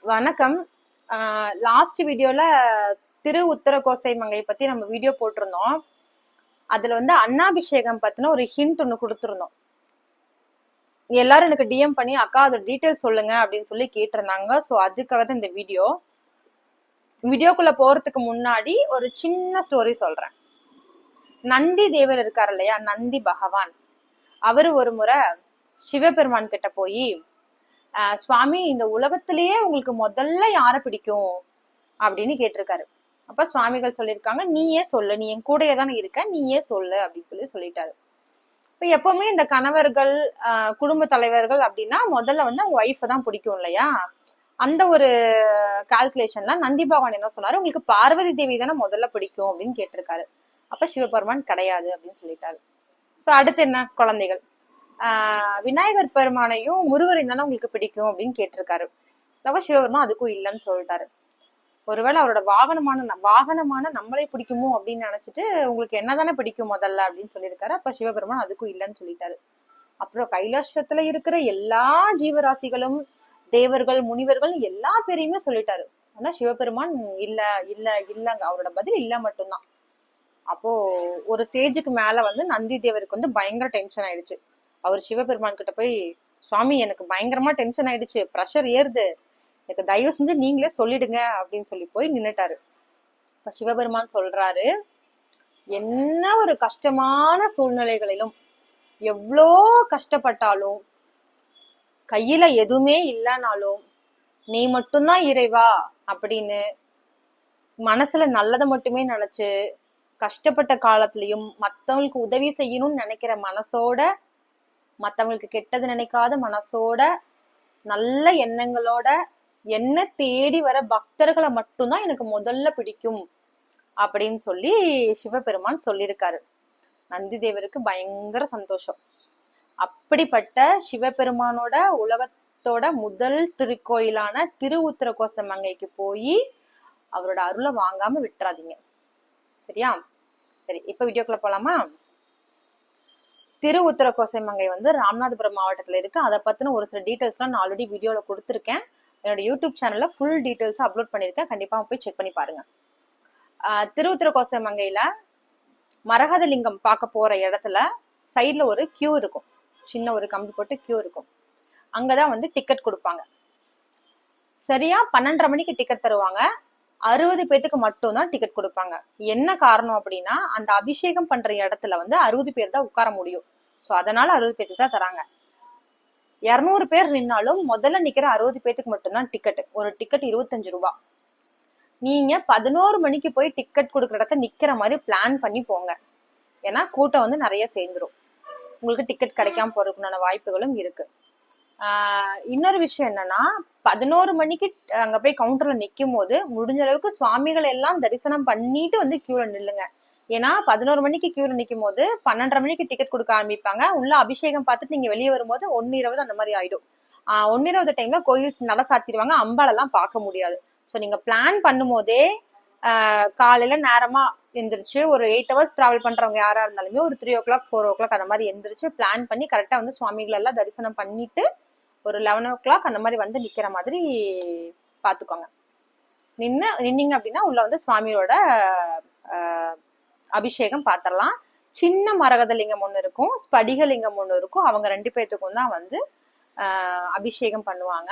வணக்கம். லாஸ்ட் வீடியோல திரு உத்தரகோசை மங்கை பத்தி நம்ம வீடியோ போட்டிருந்தோம். அதுல அண்ணாபிஷேகம் பத்தின ஒரு ஹிண்ட் ஒண்ணு கொடுத்திருந்தோம். எல்லாரும் எனக்கு டிஎம் பண்ணி அக்கா அதோட டீட்டெயில்ஸ் சொல்லுங்க அப்படின்னு சொல்லி கேட்டிருந்தாங்க. ஸோ அதுக்காக தான் இந்த வீடியோக்குள்ள போறதுக்கு முன்னாடி ஒரு சின்ன ஸ்டோரி சொல்றேன். நந்தி தேவர் இருக்காரு இல்லையா, நந்தி பகவான், அவரு ஒரு முறை சிவபெருமான் கிட்ட போய், சுவாமி இந்த உலகத்திலேயே உங்களுக்கு முதல்ல யார பிடிக்கும் அப்படின்னு கேட்டிருக்காரு. அப்ப சுவாமிகள் சொல்லியிருக்காங்க, நீயே சொல்லு, நீ என் கூடயே தானே இருக்க, நீயே சொல்லு அப்படின்னு சொல்லிட்டாரு. இப்ப எப்பவுமே இந்த கணவர்கள் குடும்ப தலைவர்கள் அப்படின்னா முதல்ல அவங்க ஒய்ஃபை தான் பிடிக்கும் இல்லையா. அந்த ஒரு கால்குலேஷன்ல நந்தி பகவான் என்ன சொன்னாரு, உங்களுக்கு பார்வதி தேவி தானே முதல்ல பிடிக்கும் அப்படின்னு கேட்டிருக்காரு. அப்ப சிவபெருமான் கிடையாது அப்படின்னு சொல்லிட்டாரு. சோ அடுத்து என்ன, குழந்தைகள். விநாயகர் பெருமானையும் முருகரையும் தானே உங்களுக்கு பிடிக்கும் அப்படின்னு கேட்டிருக்காரு. அப்ப சிவபெருமான் அதுக்கும் இல்லைன்னு சொல்லிட்டாரு. ஒருவேளை அவரோட வாகனமான நம்மளே பிடிக்குமோ அப்படின்னு நினைச்சிட்டு, உங்களுக்கு என்னதானே பிடிக்கும் முதல்ல அப்படின்னு சொல்லியிருக்காரு. அப்ப சிவபெருமான் அதுக்கும் இல்லைன்னு சொல்லிட்டாரு. அப்புறம் கைலாசத்துல இருக்கிற எல்லா ஜீவராசிகளும், தேவர்கள், முனிவர்கள் எல்லா பேரையுமே சொல்லிட்டாரு. ஆனா சிவபெருமான் இல்ல இல்ல இல்லங்க, அவரோட பதில் இல்ல மட்டும்தான். அப்போ ஒரு ஸ்டேஜுக்கு மேல நந்தி தேவருக்கு பயங்கர டென்ஷன் ஆயிடுச்சு. அவர் சிவபெருமான் கிட்ட போய், சுவாமி எனக்கு பயங்கரமா டென்ஷன் ஆயிடுச்சு, ப்ரெஷர் ஏறுது, எனக்கு தயவு செஞ்சு நீங்களே சொல்லிடுங்க அப்படின்னு சொல்லி போய் நின்னுட்டாரு. இப்ப சிவபெருமான் சொல்றாரு, என்ன ஒரு கஷ்டமான சூழ்நிலைகளிலும், எவ்வளோ கஷ்டப்பட்டாலும், கையில எதுவுமே இல்லைனாலும், நீ மட்டும்தான் இறைவா அப்படின்னு மனசுல நல்லதை மட்டுமே நினைச்சு, கஷ்டப்பட்ட காலத்திலயும் மத்தவங்களுக்கு உதவி செய்யணும்னு நினைக்கிற மனசோட, மத்தவங்களுக்கு கெட்டது நினைக்காத மனசோட, நல்ல எண்ணங்களோட என்ன தேடி வர பக்தர்களை மட்டும்தான் எனக்கு முதல்ல பிடிக்கும் அப்படின்னு சொல்லி சிவபெருமான் சொல்லியிருக்காரு. நந்தி தேவருக்கு பயங்கர சந்தோஷம். அப்படிப்பட்ட சிவபெருமானோட உலகத்தோட முதல் திருக்கோயிலான திரு உத்தரகோச மங்கைக்கு போய் அவரோட அருளை வாங்காம விட்டுறாதீங்க, சரியா? சரி, இப்ப வீடியோக்குள்ள போலாமா? திரு உத்தரகோசை மங்கை ராமநாதபுரம் மாவட்டத்துல இருக்கு. அதை பத்தின ஒரு சில டீட்டெயில்ஸ்லாம் நான் ஆல்ரெடி வீடியோல கொடுத்துருக்கேன். என்னோட யூடியூப் சேனல்ல ஃபுல் டீட்டெயில்ஸ் அப்லோட் பண்ணிருக்கேன், கண்டிப்பா போய் செக் பண்ணி பாருங்க. திரு உத்தரகோசை மங்கையில மரகத லிங்கம் பார்க்க போற இடத்துல சைட்ல ஒரு கியூ இருக்கும், சின்ன ஒரு கம்பி போட்டு கியூ இருக்கும். அங்கதான் டிக்கெட் கொடுப்பாங்க. சரியா 12:30 மணிக்கு டிக்கெட் தருவாங்க. 60 பேத்துக்கு மட்டும்தான் டிக்கெட் கொடுப்பாங்க. என்ன காரணம் அப்படின்னா, அந்த அபிஷேகம் பண்ற இடத்துல 60 பேர் தான் உட்கார முடியும். சோ அதனால 60 பேத்துக்கு தான் தராங்க. 200 பேர் நின்னாலும் முதல்ல நிக்கிற 60 பேத்துக்கு மட்டும்தான் டிக்கெட். ஒரு டிக்கெட் 25 ரூபாய். நீங்க 11 மணிக்கு போய் டிக்கெட் கொடுக்குற இடத்துல நிக்கிற மாதிரி பிளான் பண்ணி போங்க. ஏன்னா கூட்டம் நிறைய சேர்ந்துரும், உங்களுக்கு டிக்கெட் கிடைக்காம போறதுக்குண்டான வாய்ப்புகளும் இருக்கு. இன்னொரு விஷயம் என்னன்னா, 11 மணிக்கு அங்க போய் கவுண்டர்ல நிக்கும் போது முடிஞ்ச அளவுக்கு சுவாமிகளை எல்லாம் தரிசனம் பண்ணிட்டு கியூல நில்லுங்க. ஏன்னா 11 மணிக்கு கியூல நிக்கும் போது 12:30 மணிக்கு டிக்கெட் கொடுக்க ஆரம்பிப்பாங்க. உள்ள அபிஷேகம் பார்த்துட்டு நீங்க வெளியே வரும்போது 1:20 அந்த மாதிரி ஆயிடும். 1:20 டைம்ல கோயில் நட சாத்திடுவாங்க, அம்பாலெல்லாம் பார்க்க முடியாது. ஸோ நீங்க பிளான் பண்ணும் போதே காலையில நேரமா எந்திரிச்சு, ஒரு 8 hours டிராவல் பண்றவங்க யாரா இருந்தாலுமே ஒரு 3 o'clock 4 o'clock அந்த மாதிரி எந்திரிச்சு பிளான் பண்ணி கரெக்டா சுவாமிகள் எல்லாம் தரிசனம் பண்ணிட்டு ஒரு 11 o'clock அந்த மாதிரி நிக்கிற மாதிரி பாத்துக்கோங்க. நின்னீங்க அப்படின்னா உள்ள சுவாமியோட அபிஷேகம் பாத்திரலாம். சின்ன மரகத லிங்கம் ஒண்ணு இருக்கும், ஸ்படிக லிங்கம் ஒண்ணு இருக்கும். அவங்க 2 பேத்துக்கும் தான் அபிஷேகம் பண்ணுவாங்க.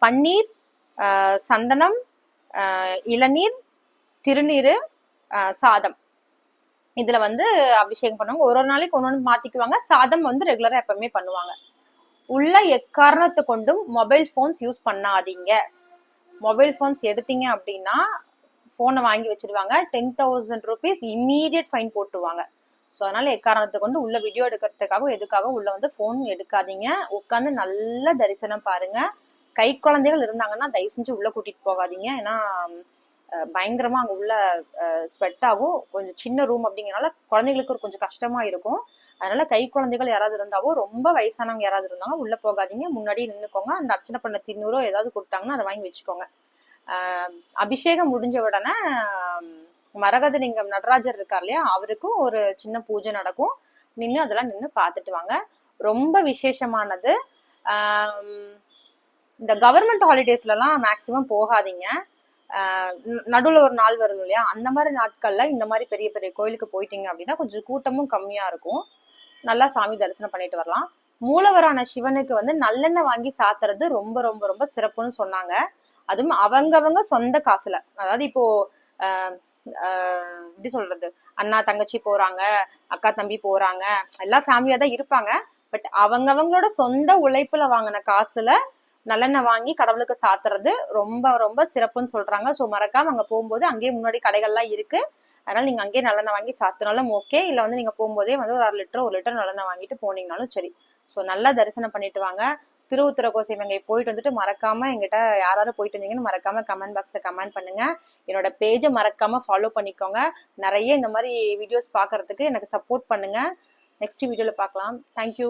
பன்னீர், சந்தனம், இளநீர், திருநீர், சாதம், இதுல அபிஷேகம் பண்ணுவாங்க. ஒரு நாளைக்கு ஒன்னொன்னு மாத்திக்குவாங்க. சாதம் ரெகுலரா எப்பவுமே பண்ணுவாங்க. உள்ள எக்காரணத்தை கொண்டும் மொபைல் போன்ஸ் யூஸ் பண்ணாதீங்க. மொபைல் போன்ஸ் எடுத்தீங்க அப்படின்னா போனை வாங்கி வச்சிருவாங்க. 10,000 rupees இம்மீடியட் ஃபைன் போட்டுருவாங்க. ஸோ அதனால எக்காரணத்தை கொண்டு உள்ள வீடியோ எடுக்கிறதுக்காக எதுக்காக உள்ள போன் எடுக்காதீங்க. உட்காந்து நல்ல தரிசனம் பாருங்க. கை குழந்தைகள் இருந்தாங்கன்னா தயவு செஞ்சு உள்ள கூட்டிட்டு போகாதீங்க. ஏன்னா பயங்கரமா அங்க உள்ள ஸ்வெட் ஆகும். கொஞ்சம் சின்ன ரூம் அப்படிங்கறனால குழந்தைகளுக்கு கொஞ்சம் கஷ்டமா இருக்கும். அதனால கை குழந்தைகள் யாராவது இருந்தாவோ, ரொம்ப வயசானவங்க யாராவது இருந்தாங்க உள்ள போகாதீங்க, முன்னாடியே நின்னுக்கோங்க. அந்த அர்ச்சனை பண்ண திருநூறோ ஏதாவது கொடுத்தாங்கன்னா அதை வாங்கி வச்சுக்கோங்க. அபிஷேகம் முடிஞ்ச உடனே மரகதலிங்கம் நடராஜர் இருக்கார் இல்லையா, அவருக்கும் ஒரு சின்ன பூஜை நடக்கும். அதெல்லாம் நின்று பார்த்துட்டு வாங்க. ரொம்ப விசேஷமானது. இந்த கவர்மெண்ட் ஹாலிடேஸ்லலாம் மேக்சிமம் போகாதீங்க. நடுவில் ஒரு நாள் வரும் இல்லையா, அந்த மாதிரி நாட்கள்ல இந்த மாதிரி பெரிய பெரிய கோயிலுக்கு போயிட்டீங்க அப்படின்னா கொஞ்சம் கூட்டமும் கம்மியா இருக்கும், நல்லா சாமி தரிசனம் பண்ணிட்டு வரலாம். மூலவரான சிவனுக்கு வந்து நல்லெண்ணெய் வாங்கி சாத்துறது ரொம்ப ரொம்ப ரொம்ப சிறப்புன்னு சொன்னாங்க. அதுவும் அவங்கவங்க சொந்த காசுல, அதாவது இப்போ எப்படி சொல்றது, அண்ணா தங்கச்சி போறாங்க, அக்கா தம்பி போறாங்க, எல்லா ஃபேமிலியா தான் இருப்பாங்க. பட் அவங்கவங்களோட சொந்த உழைப்புல வாங்கின காசுல நல்லெண்ணெய் வாங்கி கடவுளுக்கு சாத்துறது ரொம்ப ரொம்ப சிறப்புன்னு சொல்றாங்க. ஸோ மறக்காம அங்க போகும்போது அங்கேயே முன்னாடி கடைகள்லாம் இருக்கு, அதனால நீங்க அங்கேயே நல்லெண்ணெய் வாங்கி சாத்தினாலும் ஓகே, இல்ல வந்து நீங்க போகும்போதே வந்து ஒரு 1/2 லிட்டர் 1 லிட்டர் நல்லெண்ணெய் வாங்கிட்டு போனீங்கனாலும் சரி. ஸோ நல்லா தரிசனம் பண்ணிட்டு வாங்க. திருவுத்திரகோசை வெங்கை போயிட்டு வந்துட்டு மறக்காம எங்கிட்ட யாராவது போயிட்டு இருந்தீங்கன்னு மறக்காம கமெண்ட் பாக்ஸ்ல கமெண்ட் பண்ணுங்க. என்னோட பேஜை மறக்காம ஃபாலோ பண்ணிக்கோங்க. நிறைய இந்த மாதிரி வீடியோஸ் பாக்குறதுக்கு எனக்கு சப்போர்ட் பண்ணுங்க. நெக்ஸ்ட் வீடியோல பார்க்கலாம். தேங்க்யூ.